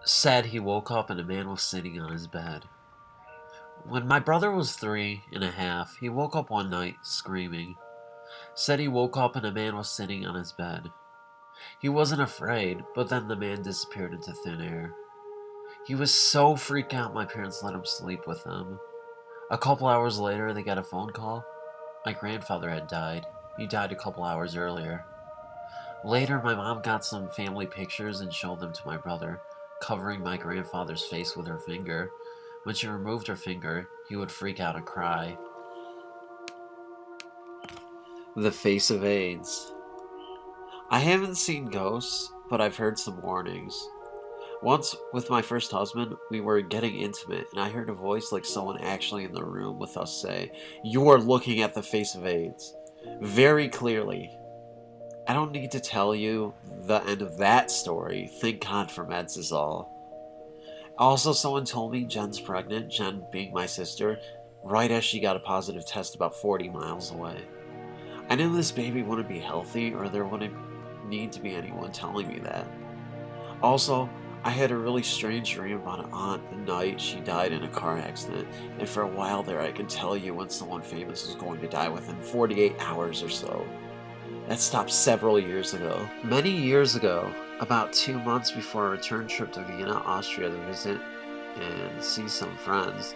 said he woke up and a man was sitting on his bed. When my brother was 3.5, he woke up one night screaming. Said he woke up and a man was sitting on his bed. He wasn't afraid, but then the man disappeared into thin air. He was so freaked out my parents let him sleep with them. A couple hours later, they got a phone call. My grandfather had died. He died a couple hours earlier. Later, my mom got some family pictures and showed them to my brother, covering my grandfather's face with her finger. When she removed her finger, he would freak out and cry. The face of AIDS. I haven't seen ghosts, but I've heard some warnings. Once, with my first husband, we were getting intimate, and I heard a voice like someone actually in the room with us say, "You are looking at the face of AIDS." Very clearly. I don't need to tell you the end of that story. Thank God for meds is all. Also, someone told me Jen's pregnant, Jen being my sister, right as she got a positive test about 40 miles away. I knew this baby wouldn't be healthy, or there wouldn't need to be anyone telling me that. Also, I had a really strange dream about an aunt the night she died in a car accident, and for a while there I could tell you when someone famous was going to die within 48 hours or so. That stopped several years ago. Many years ago, about 2 months before a return trip to Vienna, Austria to visit and see some friends,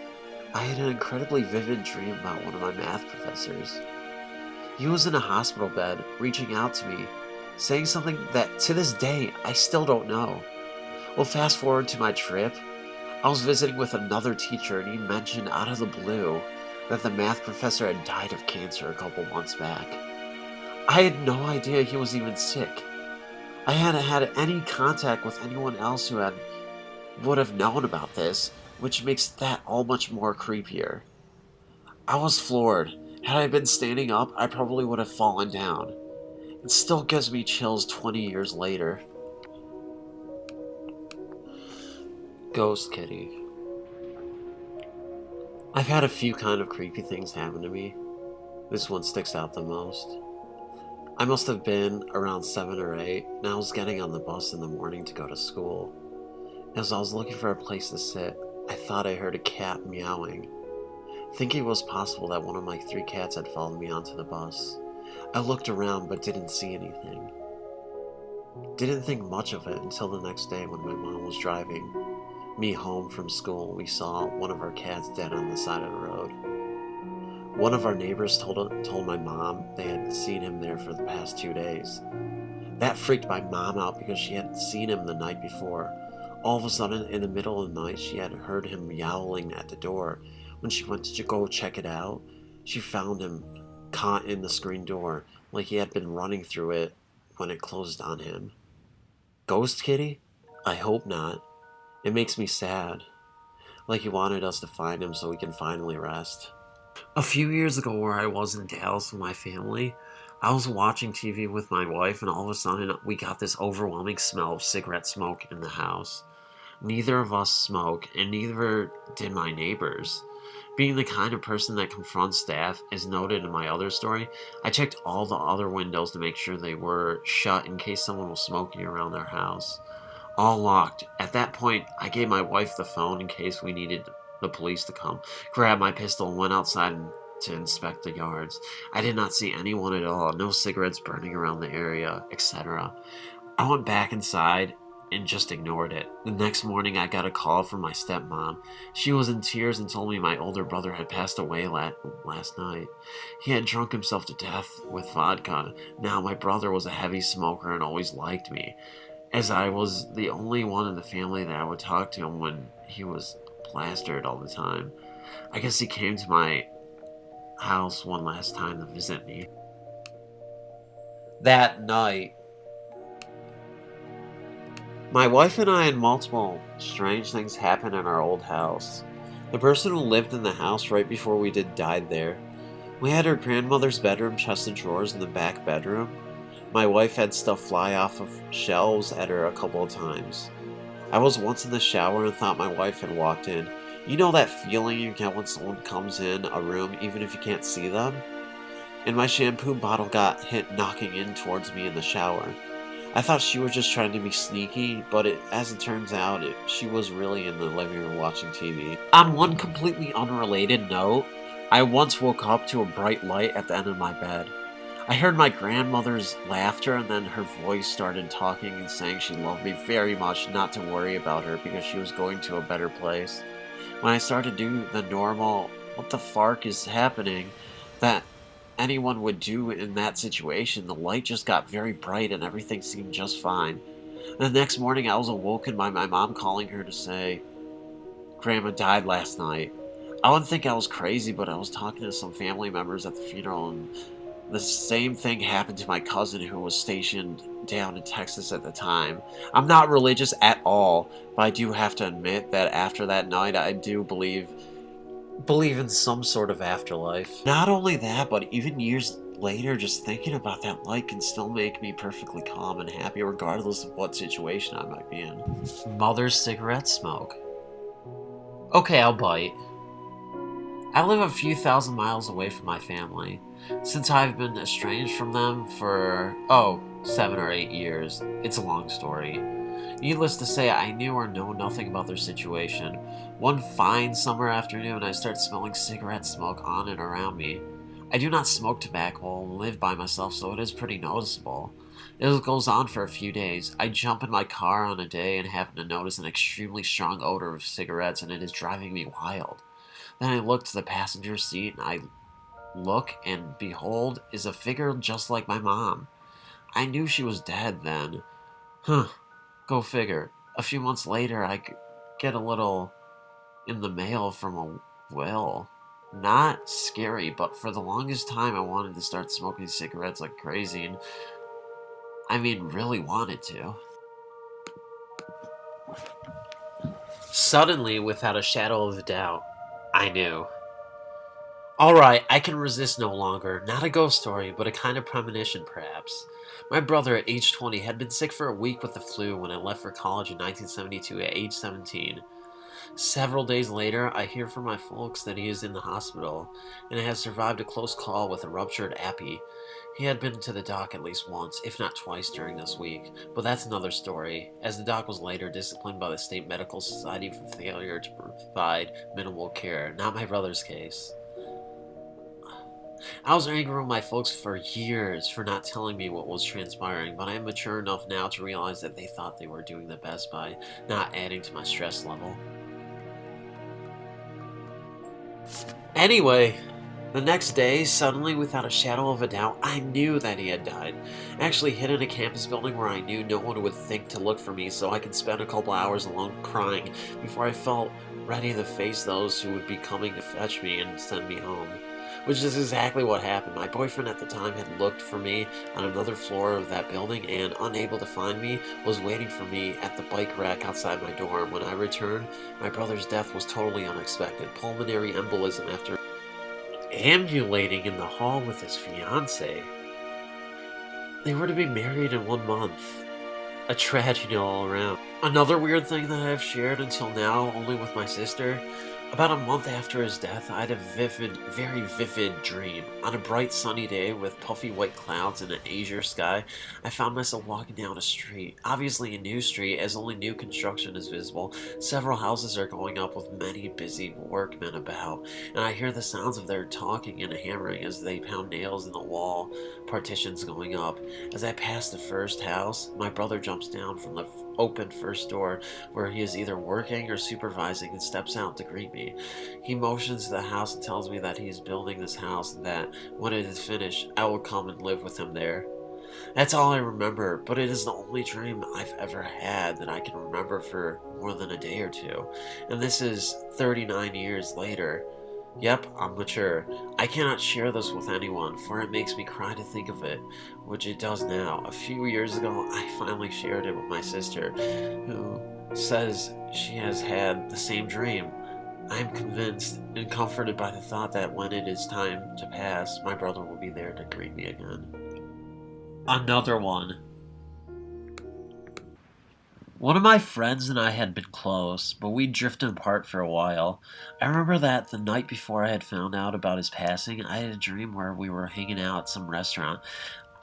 I had an incredibly vivid dream about one of my math professors. He was in a hospital bed, reaching out to me, saying something that to this day I still don't know. Well, fast forward to my trip. I was visiting with another teacher and he mentioned out of the blue that the math professor had died of cancer a couple months back. I had no idea he was even sick. I hadn't had any contact with anyone else who would have known about this, which makes that all much more creepier. I was floored. Had I been standing up, I probably would have fallen down. It still gives me chills 20 years later. Ghost Kitty. I've had a few kind of creepy things happen to me. This one sticks out the most. I must have been around 7 or 8, and I was getting on the bus in the morning to go to school. As I was looking for a place to sit, I thought I heard a cat meowing. Thinking it was possible that one of my 3 cats had followed me onto the bus. I looked around but didn't see anything. Didn't think much of it until the next day when my mom was driving me home from school. We saw one of our cats dead on the side of the road. One of our neighbors told my mom they had seen him there for the past 2 days. That freaked my mom out because she hadn't seen him the night before. All of a sudden, in the middle of the night, she had heard him yowling at the door. When she went to go check it out, she found him caught in the screen door, like he had been running through it when it closed on him. Ghost Kitty? I hope not. It makes me sad. Like he wanted us to find him so we can finally rest. A few years ago, where I was in Dallas with my family, I was watching TV with my wife, and all of a sudden we got this overwhelming smell of cigarette smoke in the house. Neither of us smoke, and neither did my neighbors. Being the kind of person that confronts staff, as noted in my other story, I checked all the other windows to make sure they were shut in case someone was smoking around their house. All locked. At that point, I gave my wife the phone in case we needed the police to come, grabbed my pistol, and went outside to inspect the yards. I did not see anyone at all, no cigarettes burning around the area, etc. I went back inside and just ignored it. The next morning, I got a call from my stepmom. She was in tears and told me my older brother had passed away last night. He had drunk himself to death with vodka. Now, my brother was a heavy smoker and always liked me, as I was the only one in the family that I would talk to him when he was plastered all the time. I guess he came to my house one last time to visit me. That night, my wife and I had multiple strange things happen in our old house. The person who lived in the house right before we did died there. We had her grandmother's bedroom chest of drawers in the back bedroom. My wife had stuff fly off of shelves at her a couple of times. I was once in the shower and thought my wife had walked in. You know that feeling you get when someone comes in a room even if you can't see them? And my shampoo bottle got hit knocking in towards me in the shower. I thought she was just trying to be sneaky, but as it turns out, she was really in the living room watching TV. On one completely unrelated note, I once woke up to a bright light at the end of my bed. I heard my grandmother's laughter, and then her voice started talking and saying she loved me very much, not to worry about her because she was going to a better place. When I started to do the normal, what the fark is happening, that anyone would do in that situation, the light just got very bright and everything seemed just fine. The next morning, I was awoken by my mom calling her to say, Grandma died last night. I wouldn't think I was crazy, but I was talking to some family members at the funeral, and the same thing happened to my cousin who was stationed down in Texas at the time. I'm not religious at all, but I do have to admit that after that night, I do believe in some sort of afterlife. Not only that, but even years later, just thinking about that light can still make me perfectly calm and happy regardless of what situation I might be in. Mother's cigarette smoke. Okay, I'll bite. I live a few thousand miles away from my family. Since I've been estranged from them for, 7 or 8 years. It's a long story. Needless to say, I knew or know nothing about their situation. One fine summer afternoon, I started smelling cigarette smoke on and around me. I do not smoke tobacco and live by myself, so it is pretty noticeable. It goes on for a few days. I jump in my car on a day and happen to notice an extremely strong odor of cigarettes, and it is driving me wild. Then I look to the passenger seat, and I look, and behold, is a figure just like my mom. I knew she was dead then. Go figure. A few months later, I get a little in the mail from a will. Not scary, but for the longest time I wanted to start smoking cigarettes like crazy, and really wanted to. Suddenly, without a shadow of a doubt, I knew. Alright, I can resist no longer. Not a ghost story, but a kind of premonition, perhaps. My brother, at age 20, had been sick for a week with the flu when I left for college in 1972 at age 17. Several days later, I hear from my folks that he is in the hospital, and has survived a close call with a ruptured appy. He had been to the doc at least once, if not twice during this week, but that's another story, as the doc was later disciplined by the State Medical Society for failure to provide minimal care, not my brother's case. I was angry with my folks for years for not telling me what was transpiring, but I am mature enough now to realize that they thought they were doing the best by not adding to my stress level. Anyway, the next day, suddenly, without a shadow of a doubt, I knew that he had died. I actually hid in a campus building where I knew no one would think to look for me, so I could spend a couple hours alone crying before I felt ready to face those who would be coming to fetch me and send me home. Which is exactly what happened. My boyfriend at the time had looked for me on another floor of that building and, unable to find me, was waiting for me at the bike rack outside my dorm. When I returned, my brother's death was totally unexpected. Pulmonary embolism after ambulating in the hall with his fiancée. They were to be married in 1 month. A tragedy all around. Another weird thing that I've shared until now only with my sister. About a month after his death, I had a very vivid dream. On a bright sunny day with puffy white clouds and an azure sky, I found myself walking down a street. Obviously a new street, as only new construction is visible. Several houses are going up with many busy workmen about, and I hear the sounds of their talking and hammering as they pound nails in the wall, partitions going up. As I pass the first house, my brother jumps down from the open first door, where he is either working or supervising, and steps out to greet me. He motions to the house and tells me that he is building this house and that, when it is finished, I will come and live with him there. That's all I remember, but it is the only dream I've ever had that I can remember for more than a day or two. And this is 39 years later. Yep, I'm mature. I cannot share this with anyone, for it makes me cry to think of it, which it does now. A few years ago, I finally shared it with my sister, who says she has had the same dream. I am convinced and comforted by the thought that when it is time to pass, my brother will be there to greet me again. Another one. One of my friends and I had been close, but we drifted apart for a while. I remember that the night before I had found out about his passing, I had a dream where we were hanging out at some restaurant.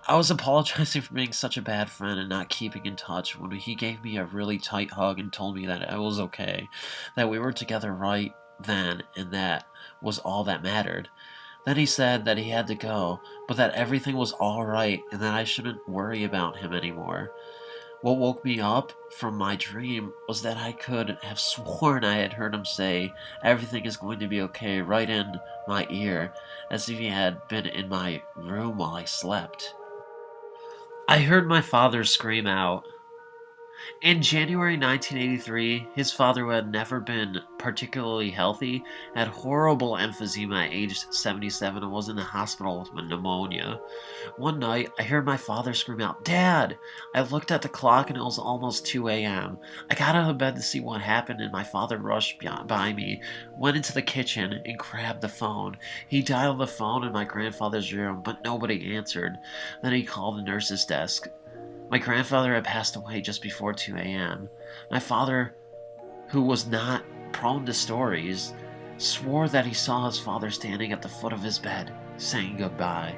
I was apologizing for being such a bad friend and not keeping in touch when he gave me a really tight hug and told me that I was okay, that we were together right then, and that was all that mattered. Then he said that he had to go, but that everything was alright and that I shouldn't worry about him anymore. What woke me up from my dream was that I could have sworn I had heard him say, "Everything is going to be okay," right in my ear, as if he had been in my room while I slept. I heard my father scream out. In January 1983, his father, who had never been particularly healthy, had horrible emphysema at age 77 and was in the hospital with pneumonia. One night, I heard my father scream out, "Dad!" I looked at the clock and it was almost 2 a.m. I got out of bed to see what happened, and my father rushed by me, went into the kitchen, and grabbed the phone. He dialed the phone in my grandfather's room, but nobody answered. Then he called the nurse's desk. My grandfather had passed away just before 2 a.m. My father, who was not prone to stories, swore that he saw his father standing at the foot of his bed, saying goodbye.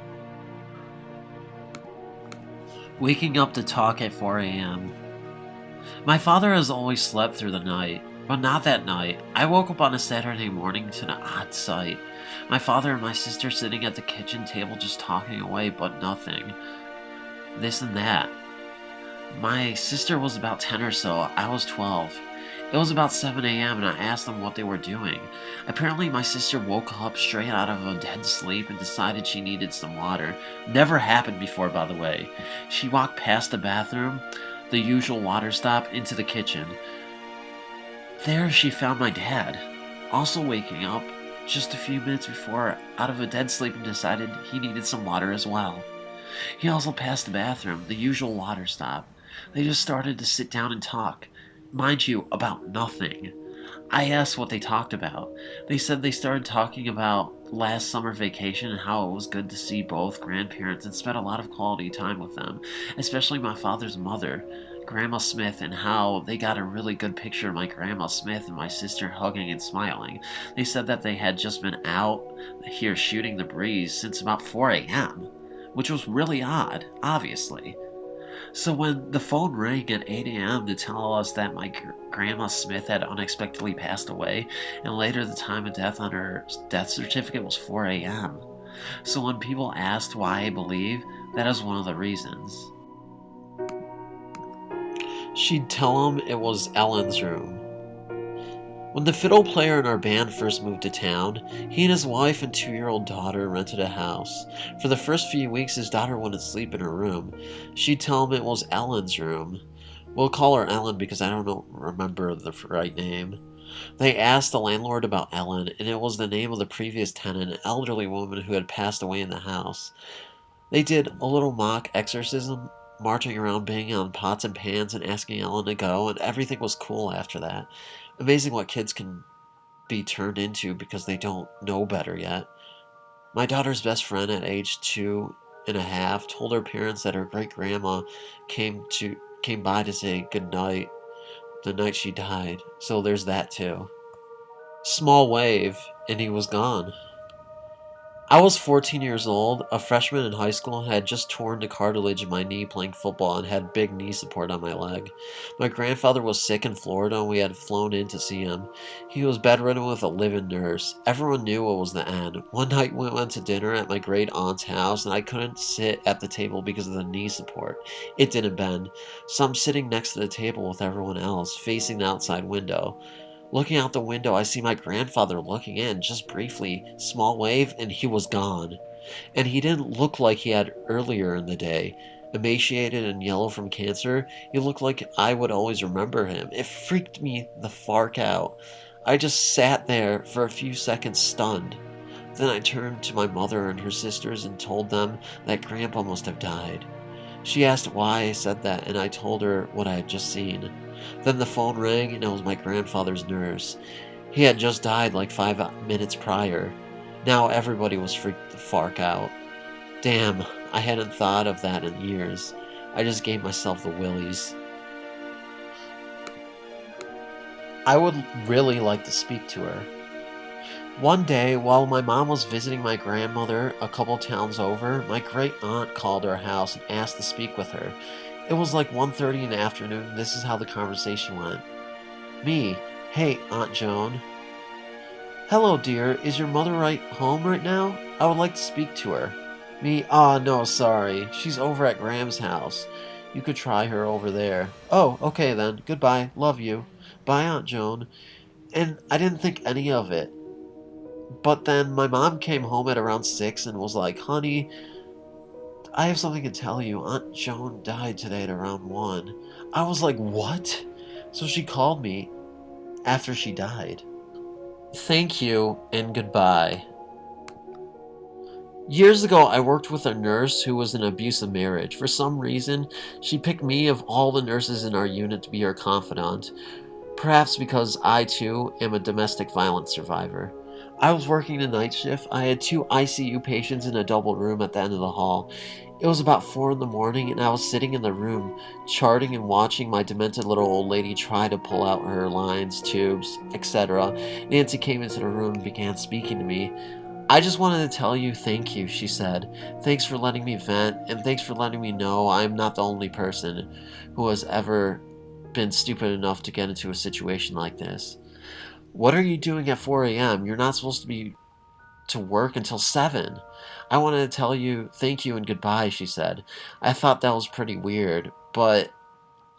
Waking up to talk at 4 a.m. My father has always slept through the night, but not that night. I woke up on a Saturday morning to an odd sight. My father and my sister sitting at the kitchen table just talking away, but nothing. This and that. My sister was about 10 or so, I was 12. It was about 7 a.m. and I asked them what they were doing. Apparently my sister woke up straight out of a dead sleep and decided she needed some water. Never happened before, by the way. She walked past the bathroom, the usual water stop, into the kitchen. There she found my dad, also waking up just a few minutes before out of a dead sleep and decided he needed some water as well. He also passed the bathroom, the usual water stop. They just started to sit down and talk. Mind you, about nothing. I asked what they talked about. They said they started talking about last summer vacation and how it was good to see both grandparents and spent a lot of quality time with them, especially my father's mother, Grandma Smith, and how they got a really good picture of my Grandma Smith and my sister hugging and smiling. They said that they had just been out here shooting the breeze since about 4 a.m., which was really odd, obviously. So when the phone rang at 8 a.m. to tell us that my Grandma Smith had unexpectedly passed away, and later the time of death on her death certificate was 4 a.m. So when people asked why I believe, that is one of the reasons. She'd tell them it was Ellen's room. When the fiddle player in our band first moved to town, he and his wife and 2-year-old daughter rented a house. For the first few weeks, his daughter wouldn't sleep in her room. She'd tell him it was Ellen's room. We'll call her Ellen because I don't remember the right name. They asked the landlord about Ellen, and it was the name of the previous tenant, an elderly woman who had passed away in the house. They did a little mock exorcism, marching around banging on pots and pans and asking Ellen to go, and everything was cool after that. Amazing what kids can be turned into because they don't know better yet. My daughter's best friend at age 2.5 told her parents that her great-grandma came by to say goodnight the night she died, so there's that too. Small wave, and he was gone. I was 14 years old, a freshman in high school, and had just torn the cartilage in my knee playing football and had big knee support on my leg. My grandfather was sick in Florida and we had flown in to see him. He was bedridden with a live-in nurse. Everyone knew it was the end. One night we went to dinner at my great aunt's house and I couldn't sit at the table because of the knee support. It didn't bend. So I'm sitting next to the table with everyone else, facing the outside window. Looking out the window, I see my grandfather looking in, just briefly, small wave, and he was gone. And he didn't look like he had earlier in the day. Emaciated and yellow from cancer, he looked like I would always remember him. It freaked me the fark out. I just sat there for a few seconds stunned. Then I turned to my mother and her sisters and told them that Grandpa must have died. She asked why I said that, and I told her what I had just seen. Then the phone rang, and it was my grandfather's nurse. He had just died like 5 minutes prior. Now everybody was freaked the fark out. Damn, I hadn't thought of that in years. I just gave myself the willies. I would really like to speak to her. One day, while my mom was visiting my grandmother a couple towns over, my great aunt called our house and asked to speak with her. It was like 1:30 in the afternoon. This is how the conversation went. Me, hey, Aunt Joan. Hello, dear. Is your mother right home right now? I would like to speak to her. Me, no, sorry. She's over at Graham's house. You could try her over there. Oh, okay then. Goodbye. Love you. Bye, Aunt Joan. And I didn't think any of it. But then my mom came home at around 6 and was like, honey, I have something to tell you. Aunt Joan died today at around 1. I was like, what? So she called me after she died. Thank you and goodbye. Years ago, I worked with a nurse who was in an abusive marriage. For some reason, she picked me of all the nurses in our unit to be her confidant. Perhaps because I, too, am a domestic violence survivor. I was working the night shift. I had 2 ICU patients in a double room at the end of the hall. It was about 4 in the morning, and I was sitting in the room, charting and watching my demented little old lady try to pull out her lines, tubes, etc. Nancy came into the room and began speaking to me. I just wanted to tell you thank you, she said. Thanks for letting me vent, and thanks for letting me know I'm not the only person who has ever been stupid enough to get into a situation like this. What are you doing at 4 a.m.? You're not supposed to be to work until 7. I wanted to tell you thank you and goodbye, she said. I thought that was pretty weird, but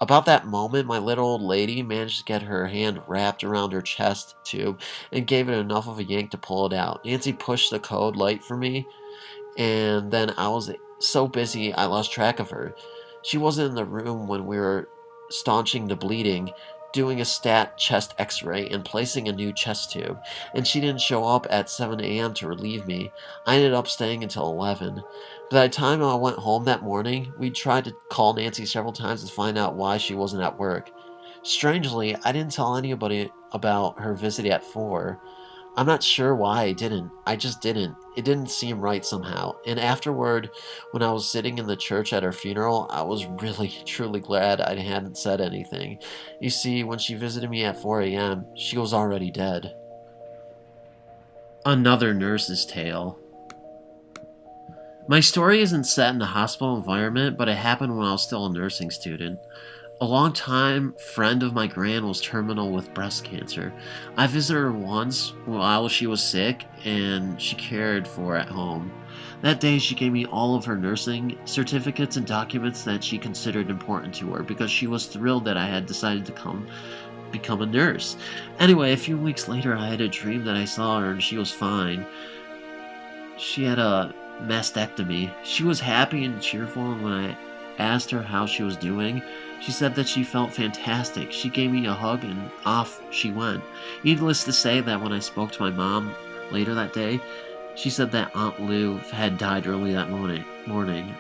about that moment, my little old lady managed to get her hand wrapped around her chest tube and gave it enough of a yank to pull it out. Nancy pushed the code light for me, and then I was so busy I lost track of her. She wasn't in the room when we were staunching the bleeding, doing a stat chest x-ray, and placing a new chest tube, and she didn't show up at 7 a.m. to relieve me. I ended up staying until 11. By the time I went home that morning, we tried to call Nancy several times to find out why she wasn't at work. Strangely, I didn't tell anybody about her visit at 4. I'm not sure why I didn't. I just didn't. It didn't seem right somehow. And afterward, when I was sitting in the church at her funeral, I was really, truly glad I hadn't said anything. You see, when she visited me at 4 a.m., she was already dead. Another nurse's tale. My story isn't set in a hospital environment, but it happened when I was still a nursing student. A long-time friend of my gran was terminal with breast cancer. I visited her once while she was sick, and she cared for at home. That day, she gave me all of her nursing certificates and documents that she considered important to her because she was thrilled that I had decided to become a nurse. Anyway, a few weeks later, I had a dream that I saw her and she was fine. She had a mastectomy. She was happy and cheerful, and when I asked her how she was doing, she said that she felt fantastic. She gave me a hug and off she went. Needless to say that when I spoke to my mom later that day, she said that Aunt Lou had died early that morning.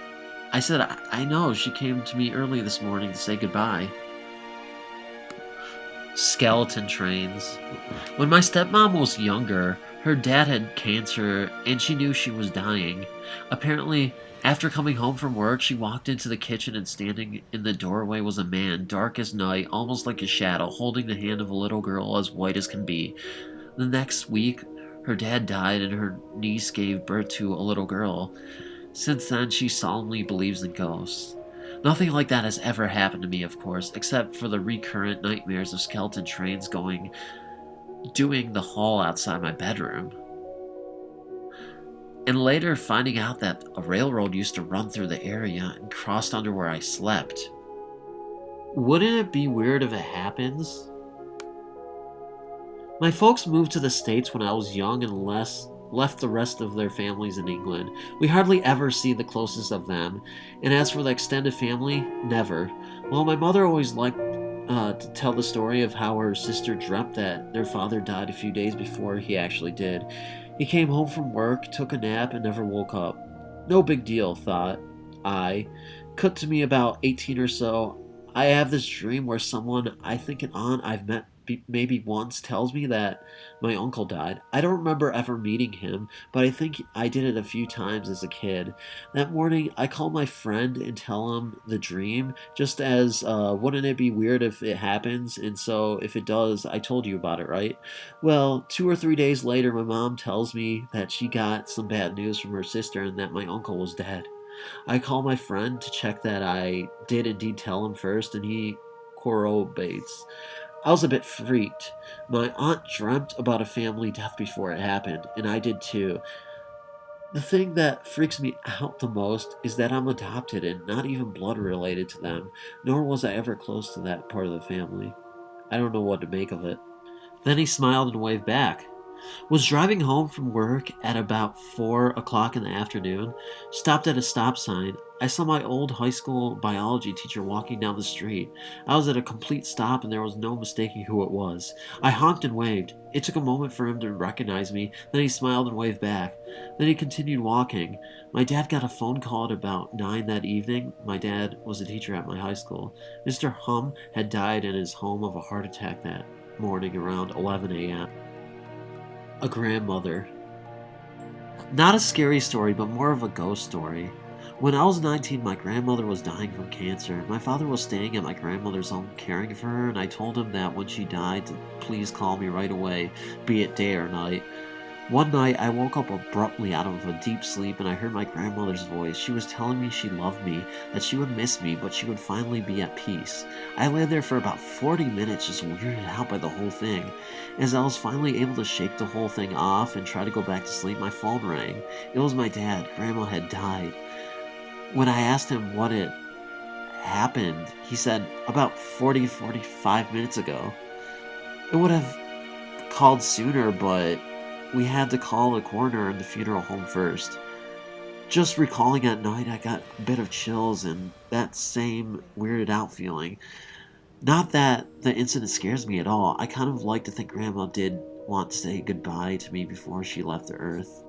I said, I know, she came to me early this morning to say goodbye. Skeleton trains. When my stepmom was younger, her dad had cancer and she knew she was dying. Apparently, after coming home from work, she walked into the kitchen and standing in the doorway was a man, dark as night, almost like a shadow, holding the hand of a little girl as white as can be. The next week, her dad died and her niece gave birth to a little girl. Since then, she solemnly believes in ghosts. Nothing like that has ever happened to me, of course, except for the recurrent nightmares of skeleton trains doing the haul outside my bedroom. And later finding out that a railroad used to run through the area and crossed under where I slept. Wouldn't it be weird if it happens? My folks moved to the States when I was young and left the rest of their families in England. We hardly ever see the closest of them, and as for the extended family, never. Well, my mother always liked to tell the story of how her sister dreamt that their father died a few days before he actually did. He came home from work, took a nap, and never woke up. No big deal, thought I. Cut to me about 18 or so. I have this dream where someone I think an aunt I've met maybe once tells me that my uncle died. I don't remember ever meeting him, but I think I did it a few times as a kid. That morning, I call my friend and tell him the dream, just as, wouldn't it be weird if it happens? And so, if it does, I told you about it, right? Well, 2 or 3 days later, my mom tells me that she got some bad news from her sister and that my uncle was dead. I call my friend to check that I did indeed tell him first, and he corroborates. I was a bit freaked. My aunt dreamt about a family death before it happened, and I did too. The thing that freaks me out the most is that I'm adopted and not even blood related to them, nor was I ever close to that part of the family. I don't know what to make of it. Then he smiled and waved back. Was driving home from work at about 4 o'clock in the afternoon, stopped at a stop sign. I saw my old high school biology teacher walking down the street. I was at a complete stop and there was no mistaking who it was. I honked and waved. It took a moment for him to recognize me, then he smiled and waved back. Then he continued walking. My dad got a phone call at about 9 that evening. My dad was a teacher at my high school. Mr. Hum had died in his home of a heart attack that morning around 11 a.m. A grandmother. Not a scary story, but more of a ghost story. When I was 19, my grandmother was dying from cancer. My father was staying at my grandmother's home caring for her, and I told him that when she died to please call me right away, be it day or night. One night, I woke up abruptly out of a deep sleep and I heard my grandmother's voice. She was telling me she loved me, that she would miss me, but she would finally be at peace. I lay there for about 40 minutes, just weirded out by the whole thing. As I was finally able to shake the whole thing off and try to go back to sleep, my phone rang. It was my dad. Grandma had died. When I asked him what had happened, he said, about 45 minutes ago. It would have called sooner, but we had to call the coroner and the funeral home first. Just recalling at night, I got a bit of chills and that same weirded out feeling. Not that the incident scares me at all. I kind of like to think Grandma did want to say goodbye to me before she left the earth.